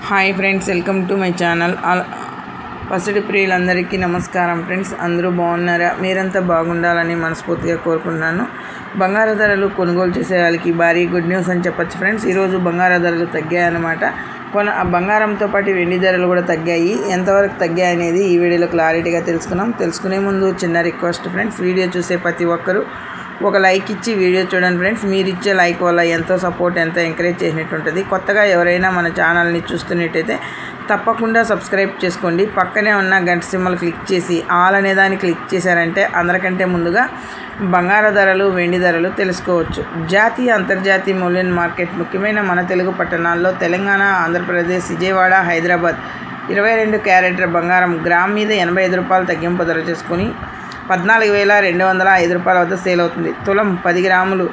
Hi friends, welcome to my channel. పసిడి ప్రియులందరికీ నమస్కారం friends. అందరూ బాగున్నారా? మీరంతా బాగుండాలని మనస్ఫూర్తిగా కోరుకుంటున్నాను. బంగారు ధరలు కొనుగోలు చేసే వాళ్ళకి భారీ గుడ్ న్యూస్ అని చెప్పొచ్చు ఫ్రెండ్స్. ఈరోజు బంగారు ధరలు తగ్గాయన్నమాట. బంగారంతో పాటు వెండి ధరలు కూడా తగ్గాయి. ఎంతవరకు తగ్గాయి అనేది ఈ వీడియోలో క్లారిటీగా తెలుసుకునే ముందు చిన్న రిక్వెస్ట్ ఫ్రెండ్స్, వీడియో చూసే ప్రతి ఒక్కరూ ఒక లైక్ ఇచ్చి వీడియో చూడండి ఫ్రెండ్స్. మీరు ఇచ్చే లైక్ వల్ల ఎంతో సపోర్ట్, ఎంతో ఎంకరేజ్ చేసినట్టు ఉంటుంది. కొత్తగా ఎవరైనా మన ఛానల్ని చూస్తున్నట్టయితే తప్పకుండా సబ్స్క్రైబ్ చేసుకోండి. పక్కనే ఉన్న గంట సింబల్ క్లిక్ చేసి ఆల్ అనే దాన్ని క్లిక్ చేశారంటే అందరికంటే ముందుగా బంగారు ధరలు, వెండి ధరలు తెలుసుకోవచ్చు. జాతీయ, అంతర్జాతీయ మూల్యం మార్కెట్ ముఖ్యమైన మన తెలుగు పట్టణాల్లో తెలంగాణ, ఆంధ్రప్రదేశ్, విజయవాడ, హైదరాబాద్ 22 క్యారెట్ల బంగారం గ్రామ్ మీద 85 రూపాయలు తగ్గింపు ధర చేసుకుని 14,205 రూపాయల వద్ద సేల్ అవుతుంది. తులం 10 గ్రాములు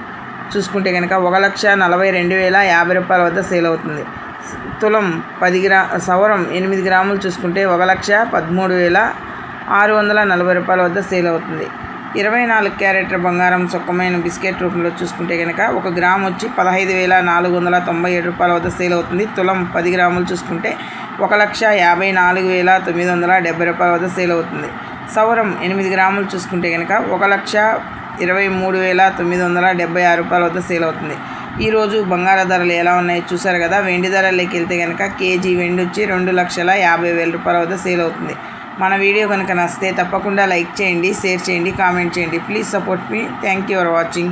చూసుకుంటే కనుక 1,42,050 రూపాయల వద్ద సేల్ అవుతుంది. తులం సవరం 8 గ్రాములు చూసుకుంటే 1,13,640 రూపాయల వద్ద సేల్ అవుతుంది. 24 క్యారెట్ల బంగారం సుఖమైన బిస్కెట్ రూపంలో చూసుకుంటే కనుక 1 గ్రామ్ వచ్చి 15,497 రూపాయల వద్ద సేల్ అవుతుంది. తులం 10 గ్రాములు చూసుకుంటే 1,54,970 రూపాయల వద్ద సేల్ అవుతుంది. సవరం 8 గ్రాములు చూసుకుంటే కనుక 1,23,976 రూపాయల వద్ద సేల్ అవుతుంది. ఈరోజు బంగారు ధరలు ఎలా ఉన్నాయో చూసారు కదా. వెండి ధరలోకి వెళ్తే కనుక కేజీ వెండి వచ్చి 2,50,000 రూపాయల వద్ద సేల్ అవుతుంది. మన వీడియో కనుక నచ్చితే తప్పకుండా లైక్ చేయండి, షేర్ చేయండి, కామెంట్ చేయండి. Please support me. Thank you for watching.